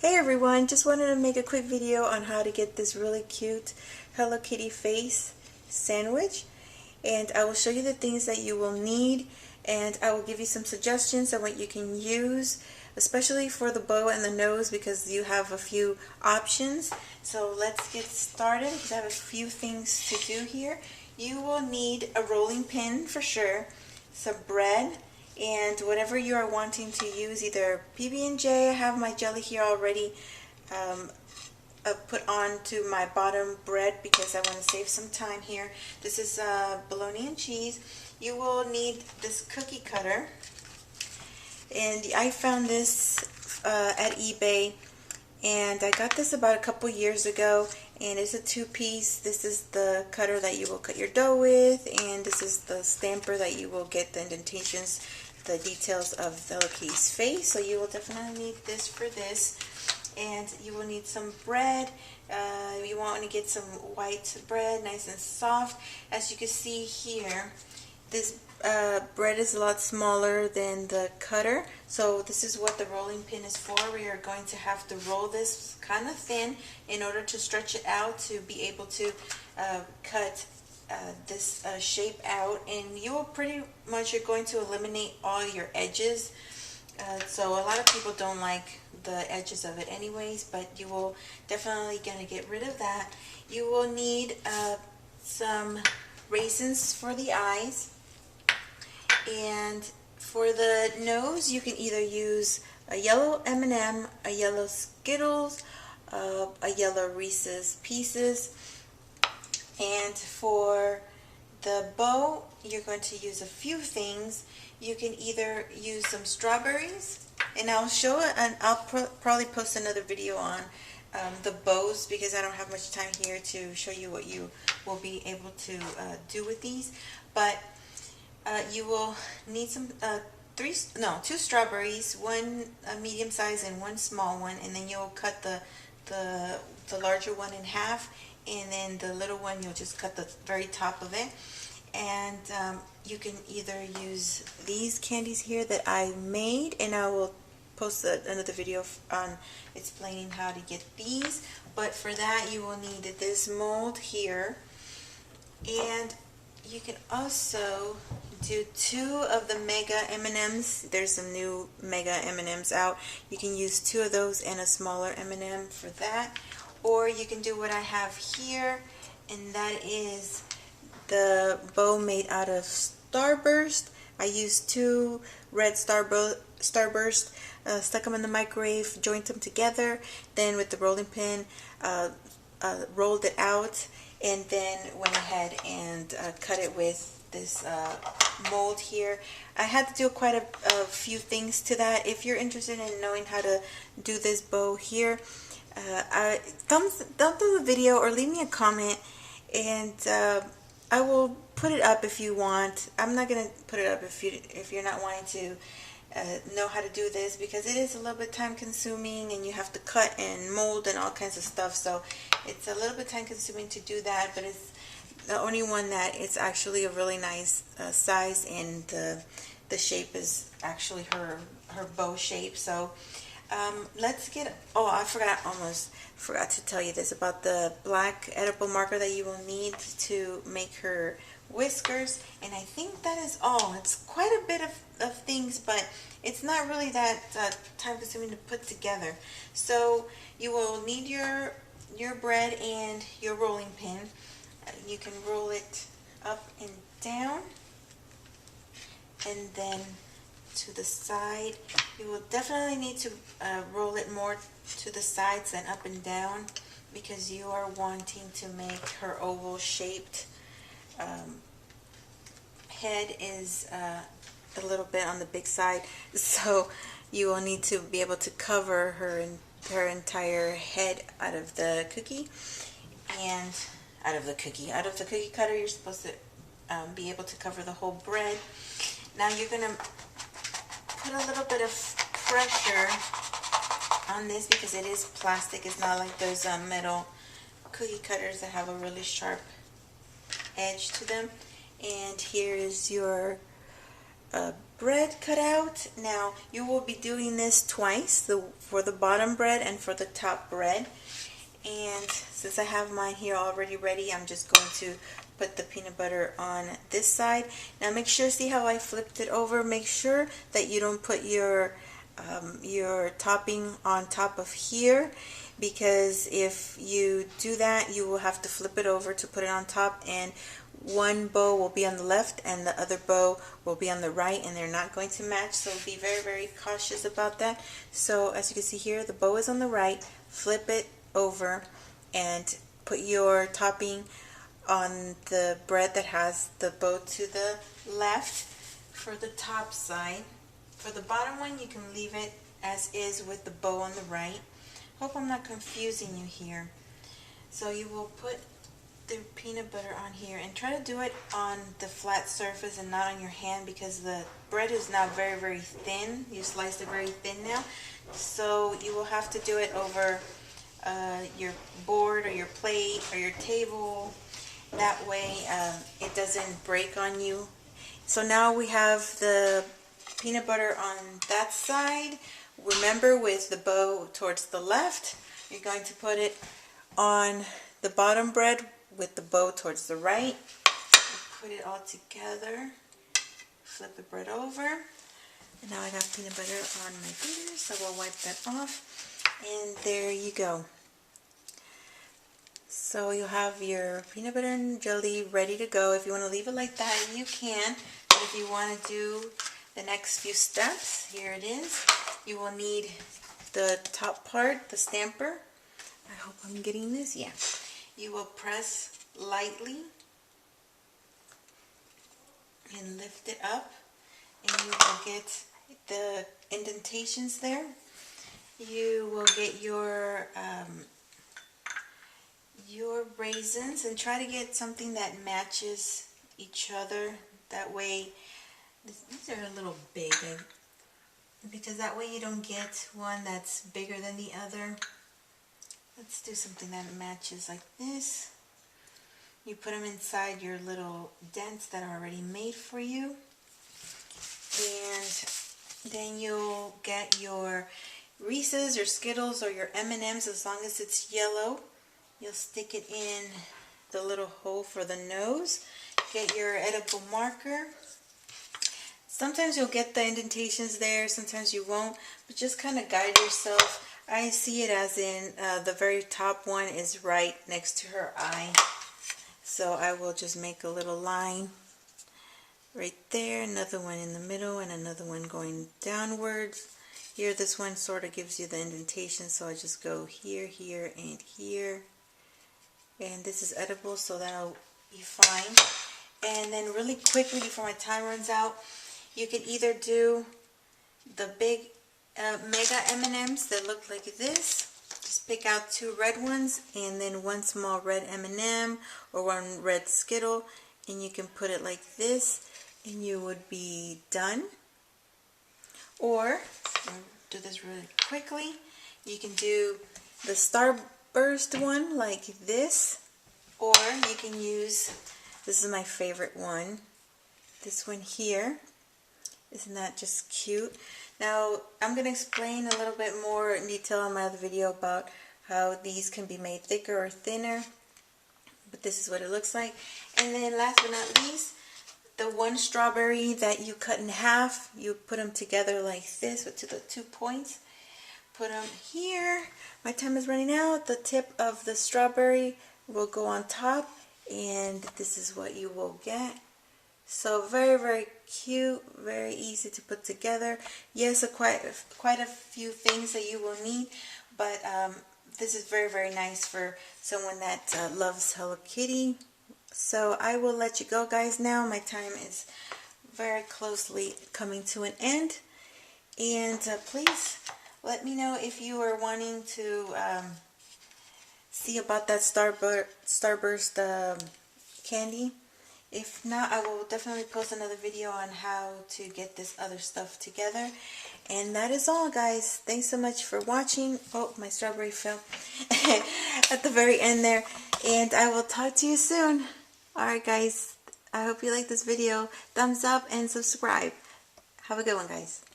Hey everyone, just wanted to make a quick video on how to get this really cute Hello Kitty face sandwich, and I will show you the things that you will need, and I will give you some suggestions on what you can use, especially for the bow and the nose, because you have a few options. So let's get started because I have a few things to do here. You will need a rolling pin for sure, some bread, and whatever you are wanting to use, either PB&J. I have my jelly here already put on to my bottom bread because I want to save some time here. This is bologna and cheese. You will need this cookie cutter, and I found this at eBay, and I got this about a couple years ago, and it's a two-piece. This is the cutter that you will cut your dough with, and this is the stamper that you will get the indentations, the details of the Hello Kitty's face. So you will definitely need this for this. And you will need some bread. You want to get some white bread, nice and soft. As you can see here, this bread is a lot smaller than the cutter, so this is what the rolling pin is for. We are going to have to roll this kind of thin in order to stretch it out to be able to cut this shape out, and you will pretty much, you're going to eliminate all your edges. So a lot of people don't like the edges of it anyways, but you will definitely gonna get rid of that. You will need some raisins for the eyes, and for the nose you can either use a yellow M&M, a yellow Skittles, a yellow Reese's Pieces. And for the bow, you're going to use a few things. You can either use some strawberries, and I'll show it, and I'll probably post another video on the bows because I don't have much time here to show you what you will be able to do with these. But you will need some two strawberries, one medium size and one small one, and then you'll cut the larger one in half, and then the little one you'll just cut the very top of it. And you can either use these candies here that I made, and I will post another video on explaining how to get these. But for that you will need this mold here, and you can also do 2 of the Mega M&Ms. There's some new Mega M&Ms out. You can use 2 of those and a smaller M&M for that. Or you can do what I have here, and that is the bow made out of Starburst. I used 2 red Starburst, stuck them in the microwave, joined them together, then with the rolling pin rolled it out, and then went ahead and cut it with this mold here. I had to do quite a few things to that. If you're interested in knowing how to do this bow here, thumbs up the video or leave me a comment, and I will put it up if you want. I'm not gonna put it up if you're not wanting to know how to do this, because it is a little bit time consuming and you have to cut and mold and all kinds of stuff, so it's a little bit time consuming to do that. But it's the only one that it's actually a really nice size, and the shape is actually her bow shape. So let's get, I almost forgot to tell you this about the black edible marker that you will need to make her whiskers, and I think that is all. It's quite a bit of things, but it's not really that time consuming to put together. So you will need your bread and your rolling pin. You can roll it up and down, and then to the side. You will definitely need to roll it more to the sides than up and down, because you are wanting to make her oval shaped. Head is a little bit on the big side, so you will need to be able to cover her entire head out of the cookie, and out of the cookie cutter. You're supposed to be able to cover the whole bread. Now you're gonna put a little bit of pressure on this because it is plastic. It's not like those metal cookie cutters that have a really sharp edge to them. And here is your bread cut out. Now you will be doing this twice, for the bottom bread and for the top bread. And since I have mine here already ready, I'm just going to put the peanut butter on this side. Now make sure, see how I flipped it over? Make sure that you don't put your topping on top of here, because if you do that, you will have to flip it over to put it on top, and one bow will be on the left and the other bow will be on the right, and they're not going to match. So be very, very cautious about that. So as you can see here, the bow is on the right. Flip it over and put your topping on the bread that has the bow to the left for the top side. For the bottom one, you can leave it as is with the bow on the right. Hope I'm not confusing you here. So you will put the peanut butter on here and try to do it on the flat surface and not on your hand, because the bread is now very, very thin. You sliced it very thin now. So you will have to do it over your board or your plate or your table. That way it doesn't break on you. So now we have the peanut butter on that side. Remember, with the bow towards the left, you're going to put it on the bottom bread with the bow towards the right. Put it all together. Flip the bread over. And now I got peanut butter on my fingers, so we'll wipe that off. And there you go. So you'll have your peanut butter and jelly ready to go. If you want to leave it like that, you can. But if you want to do the next few steps, here it is. You will need the top part, the stamper. I hope I'm getting this. Yeah. You will press lightly and lift it up, and you will get the indentations there. You will get your raisins, and try to get something that matches each other. That way, these are a little big, because that way you don't get one that's bigger than the other. Let's do something that matches like this. You put them inside your little dents that are already made for you. And then you'll get your Reese's or Skittles or your M&Ms, as long as it's yellow. You'll stick it in the little hole for the nose. Get your edible marker. Sometimes you'll get the indentations there, sometimes you won't, but just kind of guide yourself. I see it as in the very top one is right next to her eye. So I will just make a little line right there, another one in the middle, and another one going downwards. Here, this one sort of gives you the indentation, so I just go here, here, and here. And this is edible, so that'll be fine. And then really quickly before my time runs out, you can either do the big mega M&Ms that look like this. Just pick out 2 red ones and then 1 small red M&M or 1 red Skittle, and you can put it like this and you would be done. Or, do this really quickly, you can do the Starburst one like this, or you can use, this is my favorite one, this one here. Isn't that just cute? Now, I'm going to explain a little bit more in detail in my other video about how these can be made thicker or thinner. But this is what it looks like. And then last but not least, the 1 strawberry that you cut in half, you put them together like this with the 2 points. Put them here. My time is running out. The tip of the strawberry will go on top, and this is what you will get. So very, very cute, very easy to put together. Yes, quite a few things that you will need, but this is very, very nice for someone that loves Hello Kitty. So I will let you go, guys, now. My time is very closely coming to an end. And please let me know if you are wanting to see about that Starburst candy. If not, I will definitely post another video on how to get this other stuff together. And that is all, guys. Thanks so much for watching. Oh, my strawberry fell at the very end there. And I will talk to you soon. Alright, guys. I hope you like this video. Thumbs up and subscribe. Have a good one, guys.